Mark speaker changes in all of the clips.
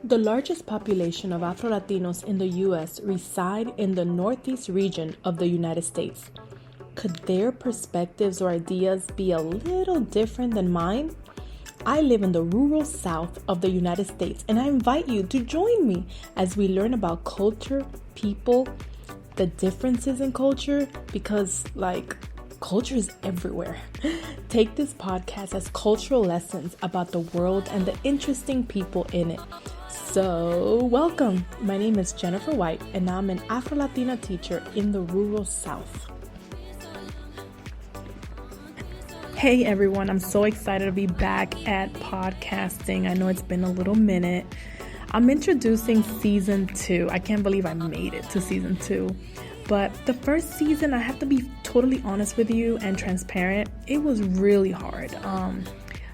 Speaker 1: The largest population of Afro-Latinos in the U.S. reside in the Northeast region of the United States. Could their perspectives or ideas be a little different than mine? I live in the rural South of the United States, and I invite you to join me as we learn about culture, people, the differences in culture, because culture is everywhere. Take this podcast as cultural lessons about the world and the interesting people in it. So, welcome. My name is Jennifer White, and I'm an Afro-Latina teacher in the rural South. Hey everyone, I'm so excited to be back at podcasting. I know it's been a little minute. I'm introducing season 2. I can't believe I made it to season 2. But the first season, I have to be totally honest with you and transparent. It was really hard.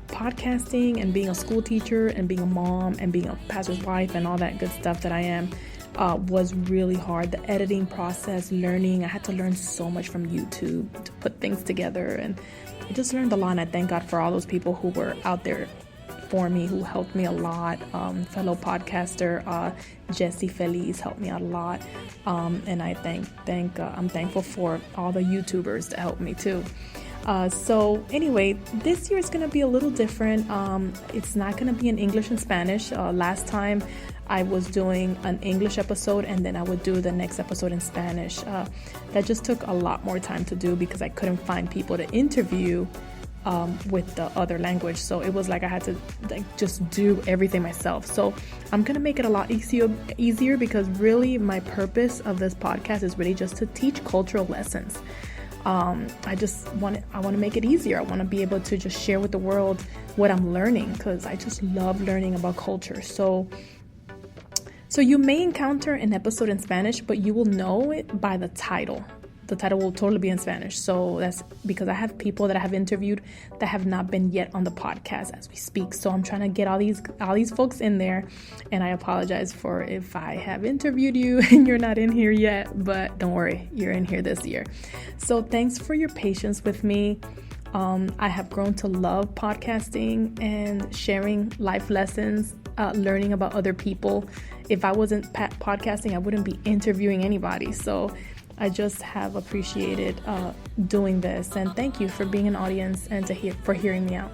Speaker 1: Podcasting and being a school teacher and being a mom and being a pastor's wife and all that good stuff that I am was really hard. The editing process, learning, I had to learn so much from YouTube to put things together, and I just learned a lot, and I thank God for all those people who were out there for me, who helped me a lot. Fellow podcaster Jesse Feliz helped me out a lot, and I I'm thankful for all the YouTubers that helped me too. So anyway, this year is going to be a little different. It's not going to be in English and Spanish. Last time I was doing an English episode, and then I would do the next episode in Spanish. That just took a lot more time to do because I couldn't find people to interview with the other language. So it was like I had to just do everything myself. So I'm going to make it a lot easier because really my purpose of this podcast is really just to teach cultural lessons. I want to make it easier. I want to be able to just share with the world what I'm learning, because I just love learning about culture. So you may encounter an episode in Spanish, but you will know it by the title. The title will totally be in Spanish. So that's because I have people that I have interviewed that have not been yet on the podcast as we speak. So I'm trying to get all these folks in there, and I apologize for if I have interviewed you and you're not in here yet, but don't worry, you're in here this year. So thanks for your patience with me. I have grown to love podcasting and sharing life lessons, learning about other people. If I wasn't podcasting, I wouldn't be interviewing anybody. So I just have appreciated doing this, and thank you for being an audience and for hearing me out.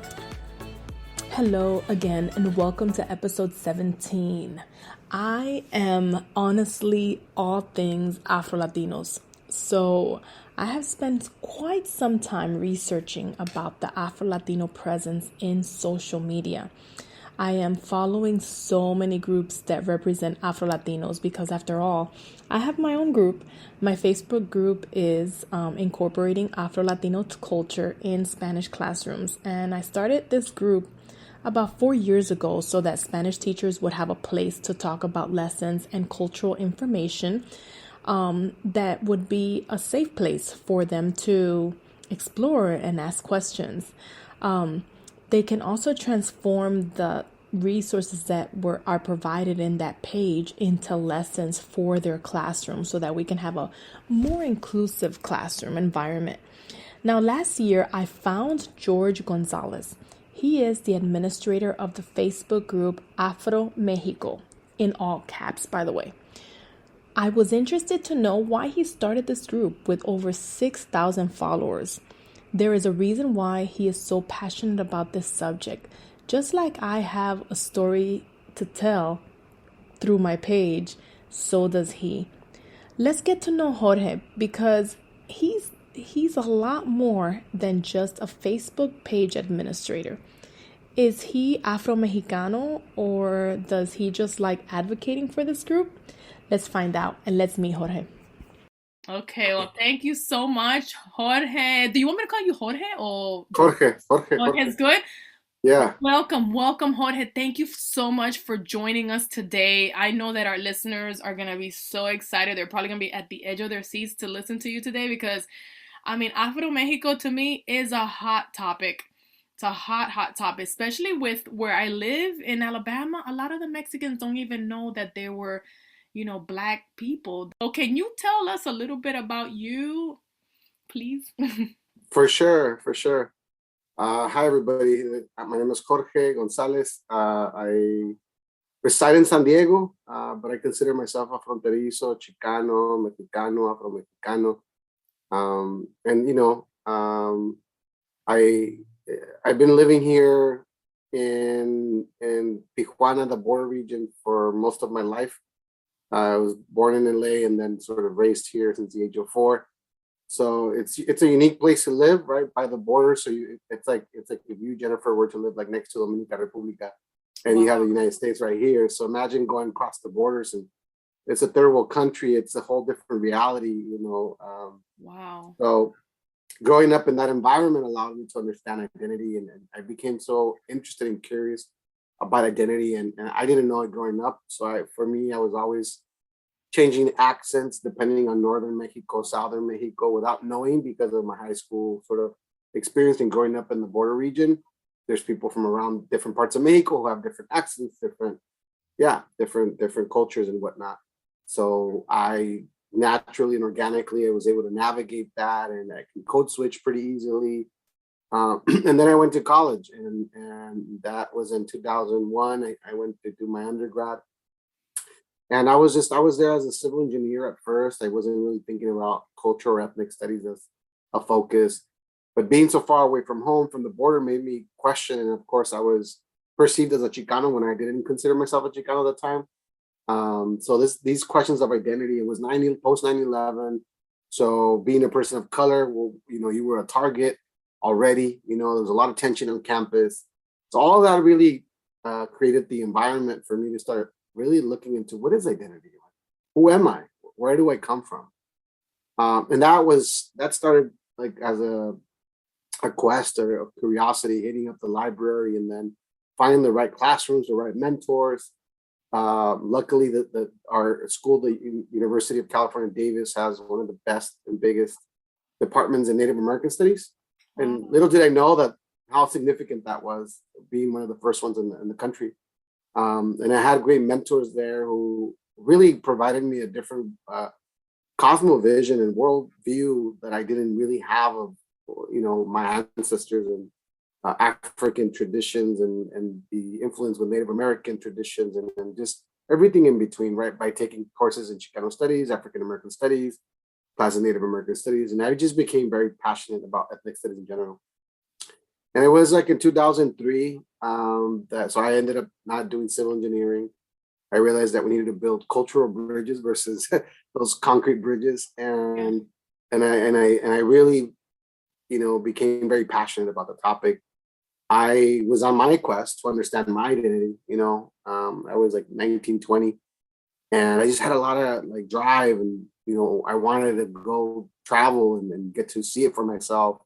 Speaker 1: Hello again, and welcome to episode 17. I am honestly all things Afro-Latinos. So I have spent quite some time researching about the Afro-Latino presence in social media. I am following so many groups that represent Afro-Latinos because, after all, I have my own group. My Facebook group is incorporating Afro-Latino culture in Spanish classrooms. And I started this group about 4 years ago so that Spanish teachers would have a place to talk about lessons and cultural information that would be a safe place for them to explore and ask questions. They can also transform the resources that are provided in that page into lessons for their classroom so that we can have a more inclusive classroom environment. Now, last year, I found Jorge Gonzalez. He is the administrator of the Facebook group Afro-Mexico, in all caps, by the way. I was interested to know why he started this group with over 6,000 followers. There is a reason why he is so passionate about this subject. Just like I have a story to tell through my page, so does he. Let's get to know Jorge, because he's a lot more than just a Facebook page administrator. Is he Afro-Mexicano, or does he just like advocating for this group? Let's find out, and let's meet Jorge. Okay, well, thank you so much, Jorge. Do you want me to call you Jorge or
Speaker 2: Jorge?
Speaker 1: Jorge's good?
Speaker 2: Yeah.
Speaker 1: Welcome, Jorge. Thank you so much for joining us today. I know that our listeners are going to be so excited. They're probably going to be at the edge of their seats to listen to you today because, Afro-Mexico to me is a hot topic. It's a hot topic, especially with where I live in Alabama. A lot of the Mexicans don't even know that there were Black people. So can you tell us a little bit about you, please?
Speaker 2: For sure. Hi, everybody. My name is Jorge Gonzalez. I reside in San Diego, but I consider myself a Fronterizo, Chicano, Mexicano, Afro-Mexicano. And, I, I've been living here in Tijuana, the border region, for most of my life. I was born in LA and then sort of raised here since the age of 4. So it's a unique place to live, right by the border. So it's like if you, Jennifer, were to live like next to Dominica Republica, and you have the United States right here. So imagine going across the borders, and it's a third world country. It's a whole different reality,
Speaker 1: Wow.
Speaker 2: So growing up in that environment allowed me to understand identity, and I became so interested and curious about identity, and I didn't know it growing up. So for me, I was always changing accents depending on northern Mexico, southern Mexico, without knowing, because of my high school sort of experience and growing up in the border region. There's people from around different parts of Mexico who have different accents, different cultures and whatnot. So I naturally and organically, I was able to navigate that, and I can code switch pretty easily. And then I went to college, and that was in 2001. I went to do my undergrad, and I was there as a civil engineer at first. I wasn't really thinking about cultural or ethnic studies as a focus, but being so far away from home, from the border, made me question. And of course, I was perceived as a Chicano when I didn't consider myself a Chicano at the time. So these questions of identity, it was post 9/11. So being a person of color, well, you were a target already. There was a lot of tension on campus. So all of that really created the environment for me to start really looking into what is identity? Who am I? Where do I come from? And that started like as a quest or a curiosity, hitting up the library and then finding the right classrooms, the right mentors. Luckily, our school, the University of California, Davis, has one of the best and biggest departments in Native American studies. And little did I know that how significant that was, being one of the first ones in the country. And I had great mentors there who really provided me a different cosmovision and worldview that I didn't really have of, my ancestors and African traditions and the influence with Native American traditions and just everything in between, right? By taking courses in Chicano studies, African American studies, class in Native American studies. And I just became very passionate about ethnic studies in general. And it was like in 2003 so I ended up not doing civil engineering. I realized that we needed to build cultural bridges versus those concrete bridges. And I really, became very passionate about the topic. I was on my quest to understand my identity. I was like 19, 20, and I just had a lot of like drive, and I wanted to go travel and get to see it for myself.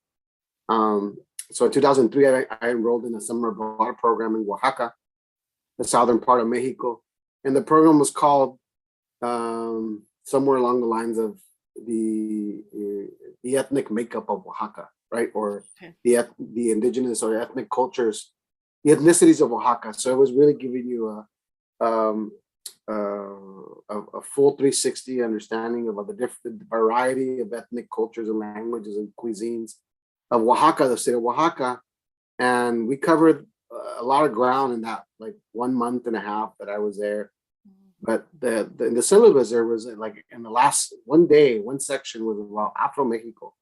Speaker 2: So in 2003, I enrolled in a summer abroad program in Oaxaca, the southern part of Mexico, and the program was called somewhere along the lines of the ethnic makeup of Oaxaca, right? Or the indigenous or ethnic cultures, the ethnicities of Oaxaca. So it was really giving you a full 360 understanding of the different variety of ethnic cultures and languages and cuisines of Oaxaca, the state of Oaxaca. And we covered a lot of ground in that like 1 month and a half that I was there. But in the syllabus, there was like in the last one day, one section was about Afro-Mexico.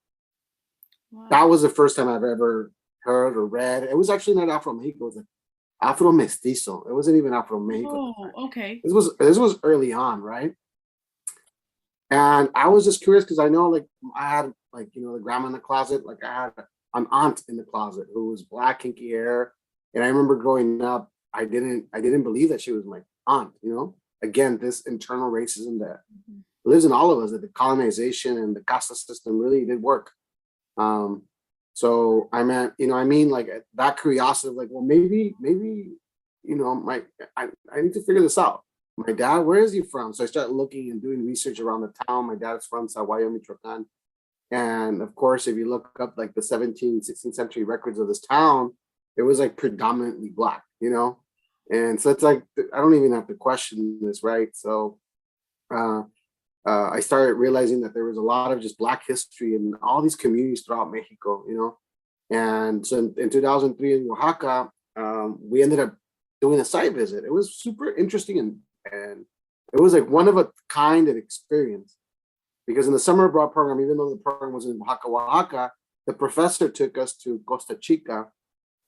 Speaker 2: Wow. That was the first time I've ever heard or read. It was actually not Afro-Mexico, it was like Afro-Mestizo. It wasn't even Afro-Mexico.
Speaker 1: Oh, okay.
Speaker 2: This was early on, right? And I was just curious because I know like I had like, the grandma in the closet, like I had an aunt in the closet who was black, kinky hair. And I remember growing up, I didn't believe that she was my aunt, Again, this internal racism that lives in all of us, that the colonization and the casta system really did work. So I meant, like that curiosity of like, well, maybe, I need to figure this out. My dad, where is he from? So I started looking and doing research around the town. My dad's from Saguayo, Michoacan. And of course, if you look up like the 17th, 16th century records of this town, it was like predominantly black, And so it's like, I don't even have to question this, right? So I started realizing that there was a lot of just black history in all these communities throughout Mexico, And so in 2003 in Oaxaca, we ended up doing a site visit. It was super interesting, and it was like one of a kind of experience, because in the summer abroad program, even though the program was in Oaxaca, the professor took us to Costa Chica,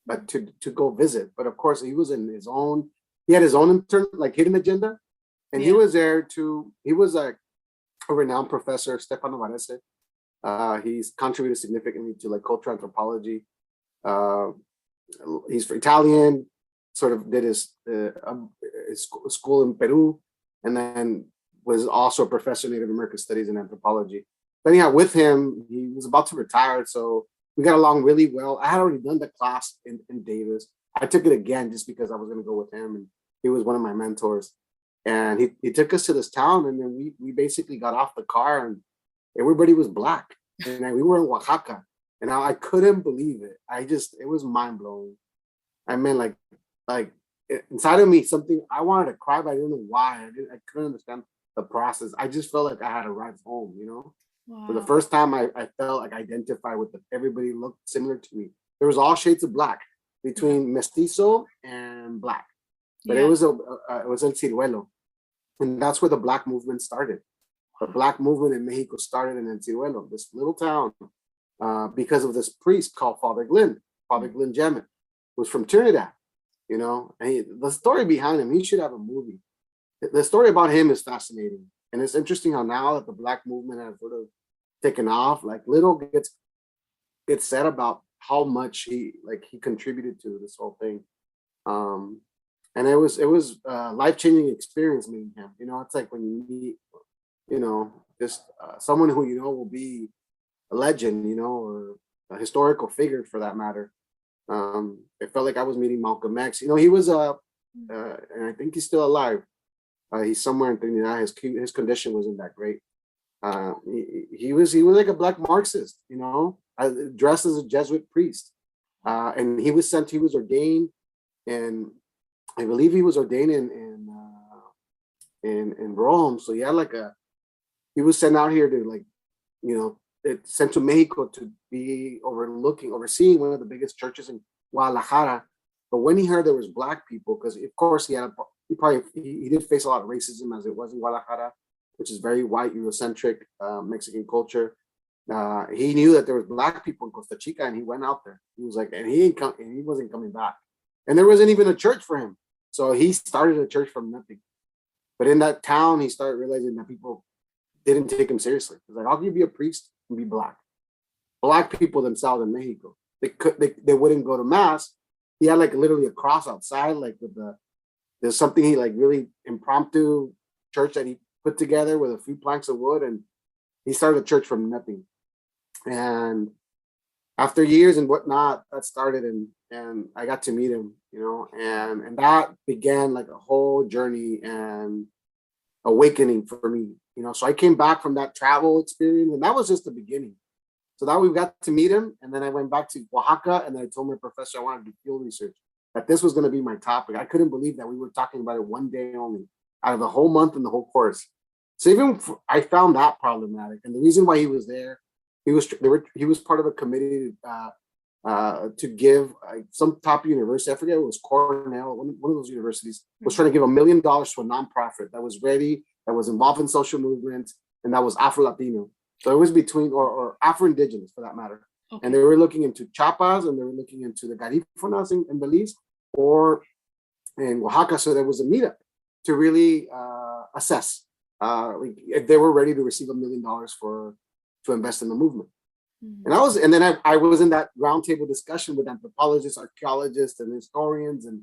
Speaker 2: but to go visit. But of course, he was in his own. He had his own intern, like hidden agenda, and he was there to. He was a renowned professor, Stefano Varese. He's contributed significantly to like cultural anthropology. He's Italian, sort of did his school in Peru, and then was also a professor of Native American Studies and Anthropology. Then with him, he was about to retire, so we got along really well. I had already done the class in Davis. I took it again just because I was going to go with him, and he was one of my mentors. And he took us to this town, and then we basically got off the car, and everybody was Black. And we were in Oaxaca, and I couldn't believe it. It was mind blowing. I mean, like inside of me, something I wanted to cry, but I didn't know why. I couldn't understand the process. I just felt like I had arrived home, you know? Wow. For the first time, I felt like identified with everybody looked similar to me. There was all shades of Black between Mestizo and Black, but it was El Ciruelo, and that's where the Black movement started. The Black movement in Mexico started in El Ciruelo, this little town, because of this priest called Father Glenn Jemmett, who's from Trinidad, you know. And the story behind him, he should have a movie. The story about him is fascinating, and it's interesting how now that the Black movement has sort of taken off, like little gets said about how much he contributed to this whole thing. And it was a life-changing experience meeting him. You know, it's like when you meet, you know, just someone who you know will be a legend, you know, or a historical figure for that matter. It felt like I was meeting Malcolm X. You know, he was and I think he's still alive. He's somewhere in Trinidad. His condition wasn't that great. He was like a Black Marxist, you know, dressed as a Jesuit priest, and he was ordained, and I believe he was ordained in Rome. So he was sent out here to, like, you know, sent to Mexico to be overseeing one of the biggest churches in Guadalajara. But when he heard there was Black people, because of course he did face a lot of racism as it was in Guadalajara, which is very white, Eurocentric, Mexican culture. He knew that there was Black people in Costa Chica, and he went out there. He was like, and he wasn't coming back. And there wasn't even a church for him. So he started a church from nothing. But in that town, he started realizing that people didn't take him seriously. He's like, how can you be a priest and be Black? Black people themselves in Mexico, they wouldn't go to mass. He had like literally a cross outside, like there's something he like really impromptu church that he put together with a few planks of wood, and he started a church from nothing. And after years and whatnot, that started, and I got to meet him, you know, and that began like a whole journey and awakening for me, you know. So I came back from that travel experience, and that was just the beginning. So that we got to meet him, and then I went back to Oaxaca, and I told my professor I wanted to do field research, that this was going to be my topic. I couldn't believe that we were talking about it one day only out of the whole month and the whole course. So I found that problematic, and the reason why he was there, he was part of a committee to give some top university, I forget, it was Cornell, one of those universities, was trying to give $1 million to a nonprofit that was ready, that was involved in social movements, and that was Afro-Latino. So it was between, or Afro-indigenous for that matter. Okay. And they were looking into Chiapas, and they were looking into the Garífunas in Belize, or in Oaxaca. So there was a meetup to really assess if they were ready to receive $1 million to invest in the movement. Mm-hmm. And then I was in that roundtable discussion with anthropologists, archaeologists, and historians, and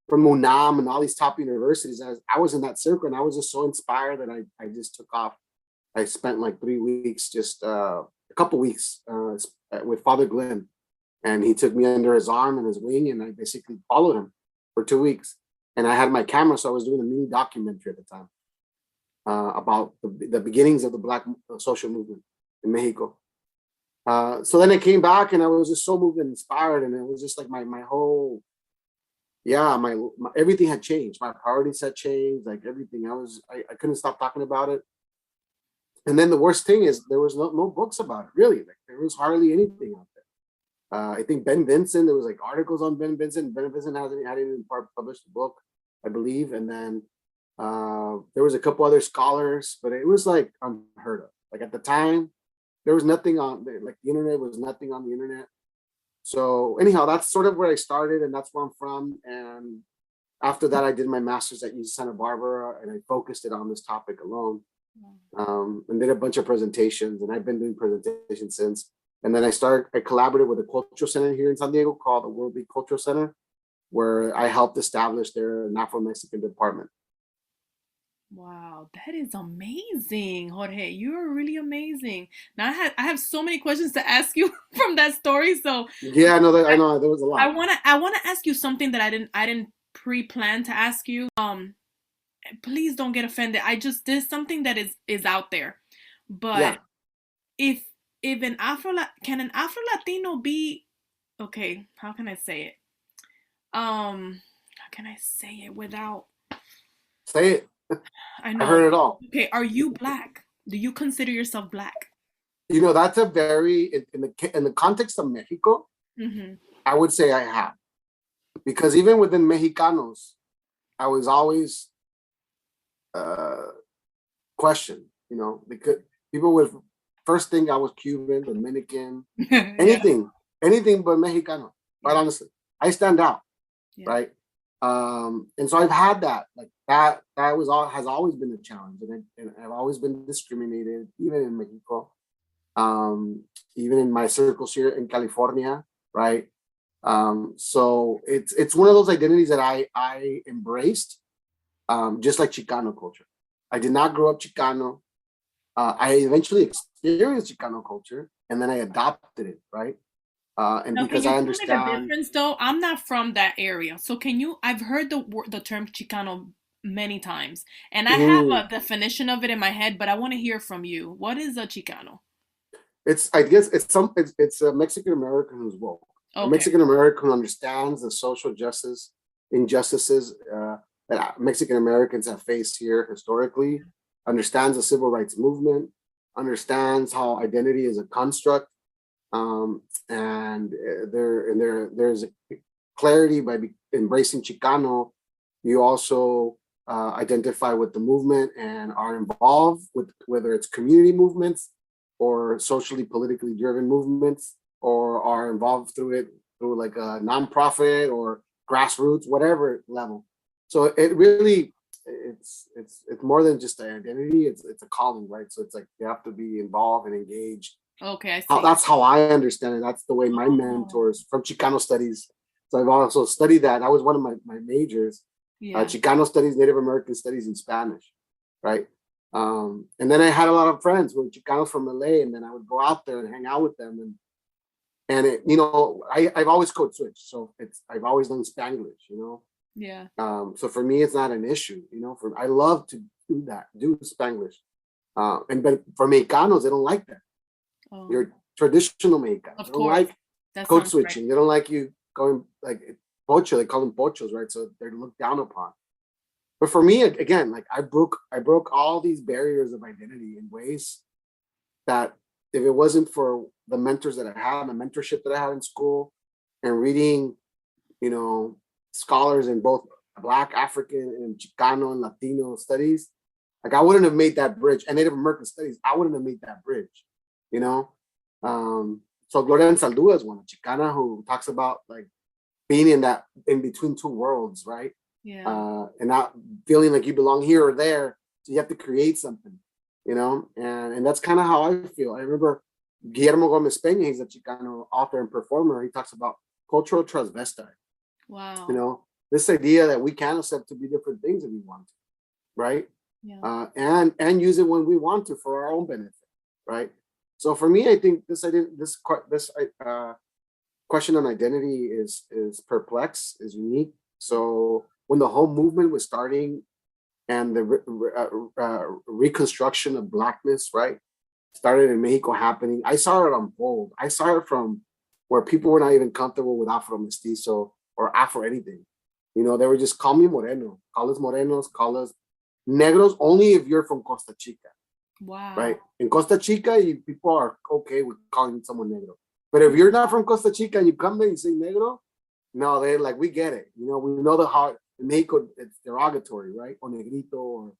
Speaker 2: from UNAM and all these top universities. I was in that circle, and I was just so inspired that I just took off. I spent like 3 weeks, just a couple weeks with Father Glenn, and he took me under his arm and his wing, and I basically followed him for 2 weeks. And I had my camera, so I was doing a mini documentary at the time about the beginnings of the Black social movement in Mexico. So then I came back, and I was just so moved and inspired, and it was just like my whole, my everything had changed. My priorities had changed, like everything. I couldn't stop talking about it. And then the worst thing is there was no books about it, really. Like there was hardly anything out there. I think Ben Vincent, there was like articles on Ben Vincent. Ben Vincent hadn't even published a book, I believe. And then there was a couple other scholars, but it was like unheard of. Like at the time, there was nothing on, like the internet was nothing on the internet. So anyhow, that's sort of where I started, and that's where I'm from. And after that, I did my master's at UC Santa Barbara, and I focused it on this topic alone, and did a bunch of presentations, and I've been doing presentations since. And then I collaborated with a cultural center here in San Diego called the World Beat Cultural Center, where I helped establish an Afro-Mexican department.
Speaker 1: Wow, that is amazing, Jorge. You are really amazing. Now I have so many questions to ask you from that story. So
Speaker 2: Yeah, I know there was a lot.
Speaker 1: I wanna ask you something that I didn't pre-plan to ask you. Please don't get offended. I just did something that is out there. But
Speaker 2: Yeah.
Speaker 1: if an can an Afro Latino be okay, how can I say it? How can I say it without
Speaker 2: Say it.
Speaker 1: I
Speaker 2: I heard
Speaker 1: know.
Speaker 2: it all.
Speaker 1: Okay, are you black? Do you consider yourself black?
Speaker 2: You know, that's a very in the context of Mexico,
Speaker 1: Mm-hmm.
Speaker 2: I would say I have, because even within Mexicanos, I was always questioned. You know, because people would first think I was Cuban, Dominican, anything but Mexicano. Quite honestly, I stand out, right? And so I've had that, like that has always been a challenge, and I've always been discriminated, even in Mexico, even in my circles here in California, right? So it's one of those identities that I embraced, just like Chicano culture. I did not grow up Chicano. I eventually experienced Chicano culture, and then I adopted it, right? And
Speaker 1: Now,
Speaker 2: because
Speaker 1: can
Speaker 2: I
Speaker 1: you tell me the
Speaker 2: understand,
Speaker 1: difference though? I'm not from that area. So can you, I've heard the term Chicano many times, and I have a definition of it in my head, but I want to hear from you. What is a Chicano?
Speaker 2: I guess it's a Mexican American who's woke. A
Speaker 1: Okay.
Speaker 2: Mexican American who understands the social injustices that Mexican Americans have faced here historically, understands the civil rights movement, understands how identity is a construct, and there's a clarity by embracing Chicano. You also identify with the movement and are involved with whether it's community movements or socially politically driven movements, or are involved through like a nonprofit or grassroots, whatever level. So it really it's more than just an identity. It's a calling, right? So it's like you have to be involved and engaged.
Speaker 1: Okay, I see.
Speaker 2: That's how I understand it. That's the way my mentors from Chicano studies. So I've also studied that. That was one of my majors. Chicano studies, Native American studies in Spanish, right? And then I had a lot of friends who were Chicanos from LA, and then I would go out there and hang out with them. And it, you know, I've always code switched, so I've always done Spanglish, you know.
Speaker 1: Yeah.
Speaker 2: So for me, it's not an issue, you know. I love to do Spanglish. But for Mexicanos, they don't like that. You're traditional Mexican. They don't like code switching. Right. They don't like you going like Pocho. They call them Pochos, right? So they're looked down upon. But for me, again, like I broke all these barriers of identity in ways that if it wasn't for the mentors that I had, the mentorship that I had in school, and reading, you know, scholars in both Black, African, and Chicano and Latino studies, like I wouldn't have made that bridge. And Native American studies, I wouldn't have made that bridge, you know. So Gloria Anzaldua is one, Chicana, who talks about like being in between two worlds, right?
Speaker 1: Yeah.
Speaker 2: And not feeling like you belong here or there. So you have to create something, you know, and that's kind of how I feel. I remember Guillermo Gómez-Peña, he's a Chicano author and performer. He talks about cultural transvestite.
Speaker 1: Wow.
Speaker 2: You know, this idea that we can accept to be different things if we want to, right?
Speaker 1: Yeah.
Speaker 2: And use it when we want to for our own benefit, right? So for me, I think this question on identity is perplex, is unique. So when the whole movement was starting and the reconstruction of Blackness, right, started in Mexico happening, I saw it unfold. I saw it from where people were not even comfortable with Afro-Mestizo or Afro anything. You know, they were just, call me Moreno, call us Morenos, call us Negros, only if you're from Costa Chica.
Speaker 1: Wow.
Speaker 2: Right? In Costa Chica, people are okay with calling someone Negro. But if you're not from Costa Chica and you come there and you say negro, no, they're like, we get it. You know, we know the how in Mexico it's derogatory, right? Or negrito or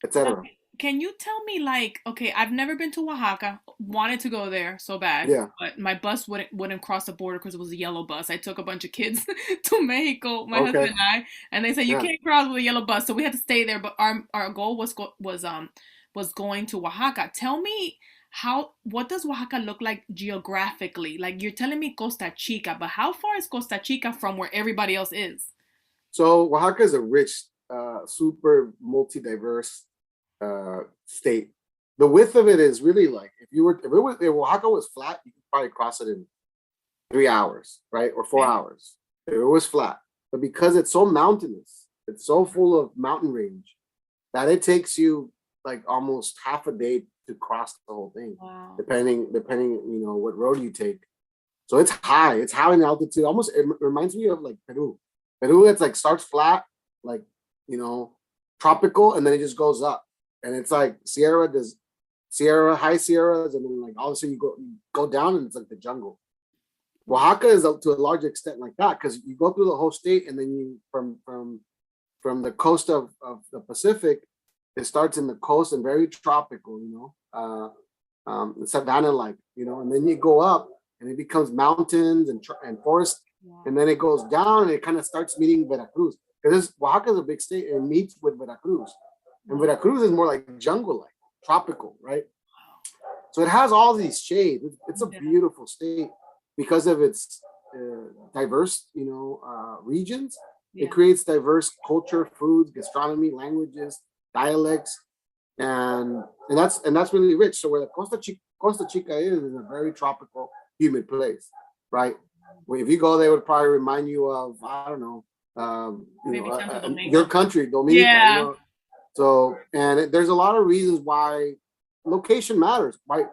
Speaker 2: etc.
Speaker 1: Can you tell me, like, okay, I've never been to Oaxaca, wanted to go there so bad,
Speaker 2: Yeah.
Speaker 1: but my bus wouldn't cross the border because it was a yellow bus. I took a bunch of kids to Mexico, my husband
Speaker 2: Okay.
Speaker 1: and I, and they said you
Speaker 2: Yeah.
Speaker 1: can't cross with a yellow bus, so we had to stay there. But our goal was going to Oaxaca. Tell me what does Oaxaca look like geographically? Like you're telling me Costa Chica, but how far is Costa Chica from where everybody else is?
Speaker 2: So Oaxaca is a rich, super multi-diverse state. The width of it is really like if Oaxaca was flat, you could probably cross it in 3 hours, right? Or 4 hours. If it was flat. But because it's so mountainous, it's so full of mountain range that it takes you like almost half a day to cross the whole thing.
Speaker 1: Wow.
Speaker 2: Depending, what road you take. So it's high in altitude. Almost it reminds me of like Peru. Peru, it's like starts flat, like, tropical, and then it just goes up. And it's like high Sierras, and then like all of a sudden you go down and it's like the jungle. Oaxaca is to a large extent like that because you go through the whole state, and then you from the coast of the Pacific, it starts in the coast and very tropical, savanna like, and then you go up and it becomes mountains and forest, and then it goes down and it kind of starts meeting Veracruz. Because Oaxaca is a big state and it meets with Veracruz. And Veracruz is more like jungle-like, tropical, right? So it has all these shades. It's a beautiful state because of its diverse, regions. It creates diverse culture, foods, gastronomy, languages, dialects, and that's really rich. So where the Costa Chica is a very tropical, humid place, right? If you go there, it would probably remind you of, I don't know, your country, Dominica.
Speaker 1: Yeah.
Speaker 2: So, and there's a lot of reasons why location matters. Why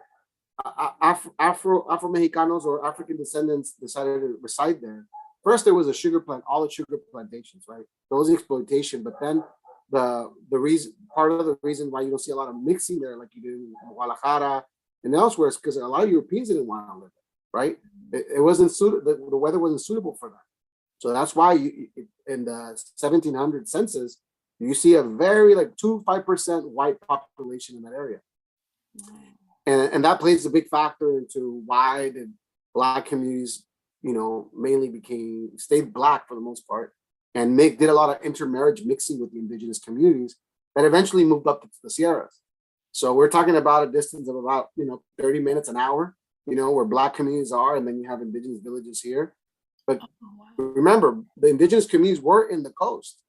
Speaker 2: Afro-Mexicanos or African descendants decided to reside there. First, there was a sugar plant, all the sugar plantations, right? There was exploitation, but then part of the reason why you don't see a lot of mixing there, like you do in Guadalajara and elsewhere, is because a lot of Europeans didn't want to live there, right? It wasn't suitable. The weather wasn't suitable for that. So that's why in the 1700 census, you see a very 5% white population in that area. And that plays a big factor into why the Black communities, mainly stayed Black for the most part, and did a lot of intermarriage mixing with the indigenous communities that eventually moved up to the Sierras. So we're talking about a distance of about, 30 minutes, an hour, where Black communities are, and then you have indigenous villages here. But remember, the indigenous communities were in the coast,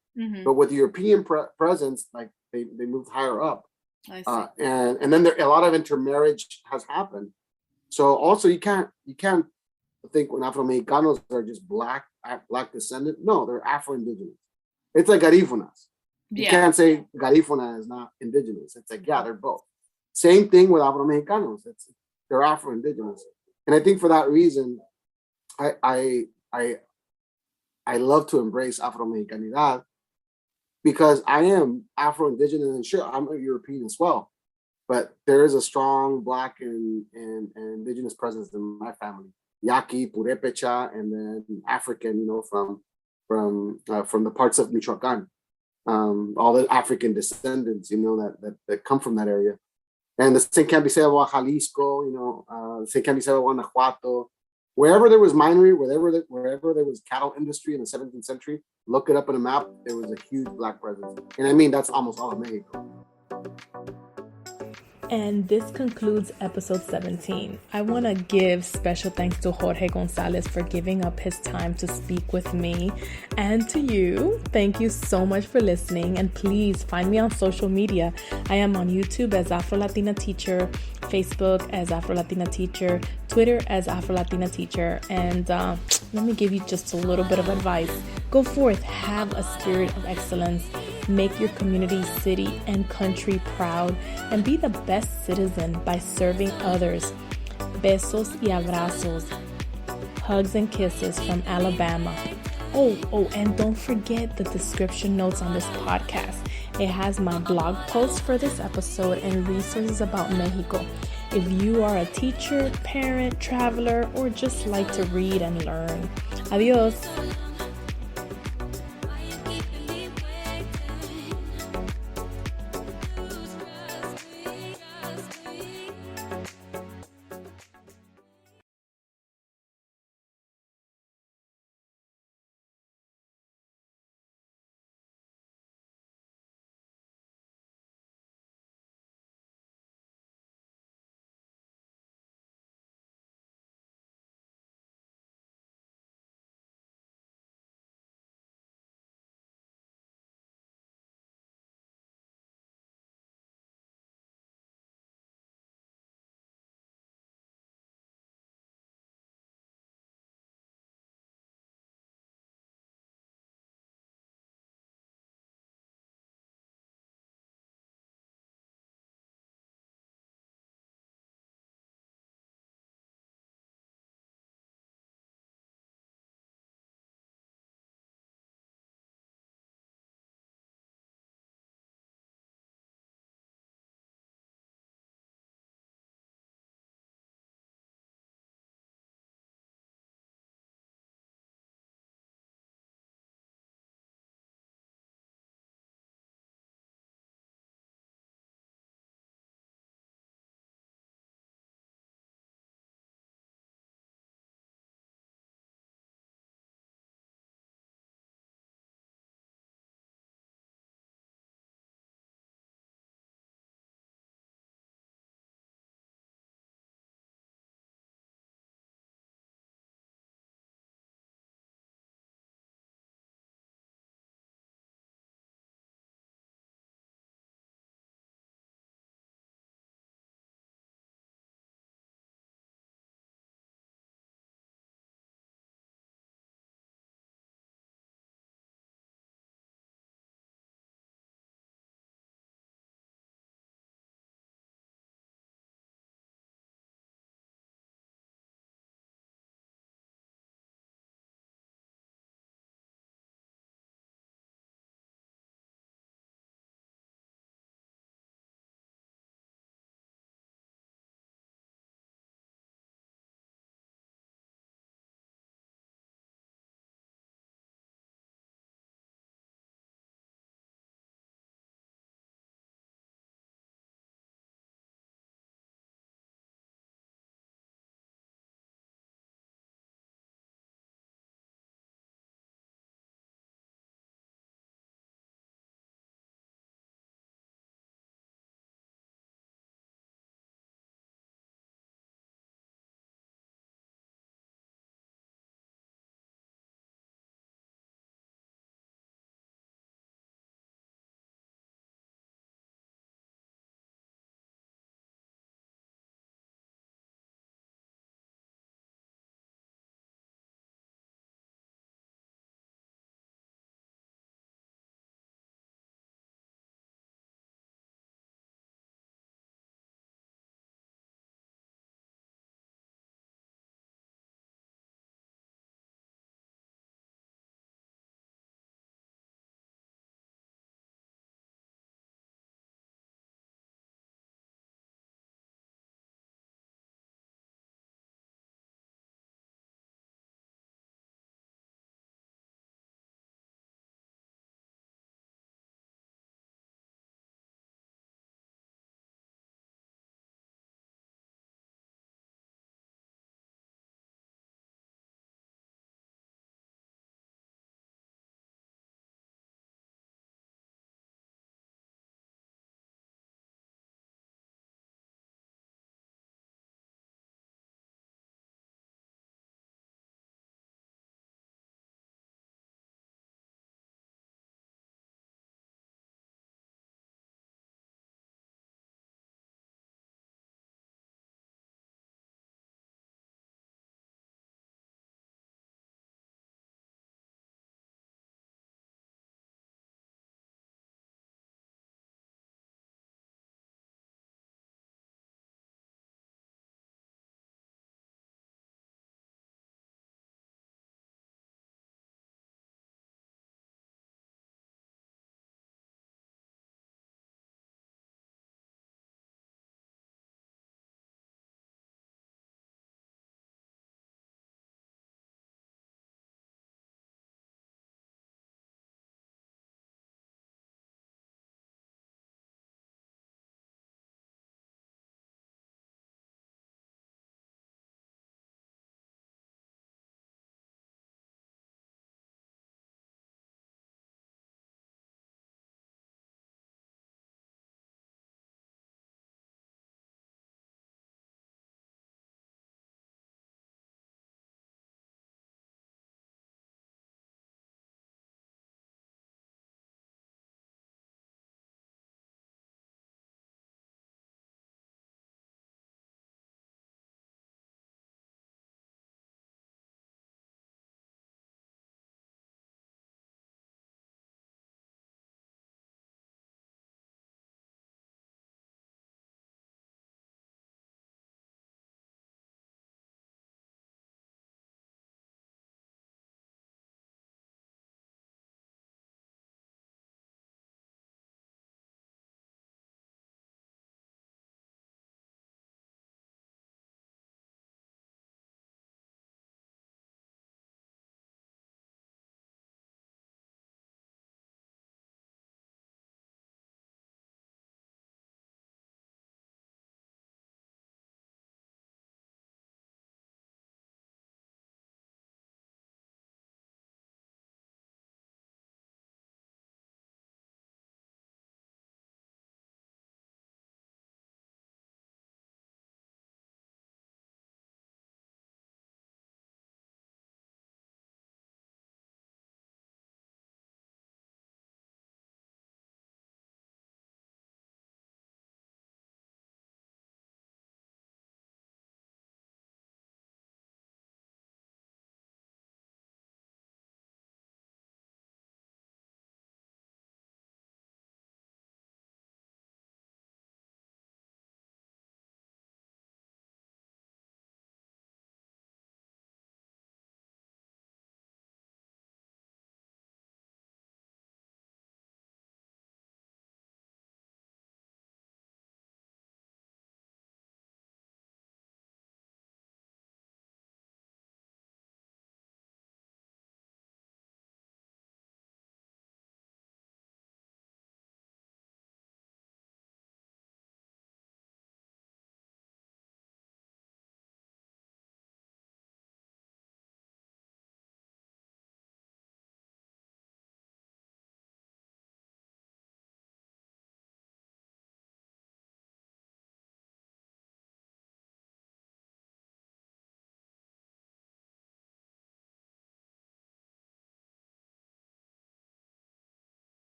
Speaker 2: but with the European presence, they moved higher up. I see. And then a lot of intermarriage has happened. So also you can't think when Afro-Mexicanos are just Black descendant. No, they're Afro-indigenous. It's like Garifunas. You can't say Garifuna is not indigenous. It's like, they're both. Same thing with Afro-Mexicanos. They're Afro-indigenous. And I think for that reason, I love to embrace Afro-Mexicanidad because I am Afro-indigenous, and sure, I'm a European as well. But there is a strong Black and indigenous presence in my family. Yaqui, Purepecha, and then African, from the parts of Michoacan, all the African descendants, that come from that area. And the same can be said about Jalisco, the same can be said about Guanajuato. Wherever there was minery, wherever there was cattle industry in the 17th century, look it up on a map, there was a huge Black presence. And I mean, that's almost all of Mexico.
Speaker 1: And this concludes episode 17. I want to give special thanks to Jorge Gonzalez for giving up his time to speak with me, and to you. Thank you so much for listening, and please find me on social media. I am on YouTube as Afro-Latina Teacher, Facebook as Afro-Latina Teacher, Twitter as Afro-Latina Teacher, and let me give you just a little bit of advice. Go forth, have a spirit of excellence. Make your community, city, and country proud, and be the best citizen by serving others. Besos y abrazos. Hugs and kisses from Alabama. Oh, and don't forget the description notes on this podcast. It has my blog post for this episode and resources about Mexico. if you are a teacher, parent, traveler, or just like to read and learn. Adios.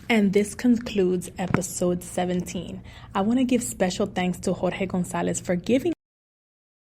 Speaker 1: And this concludes episode 17. I want to give special thanks to Jorge Gonzalez for giving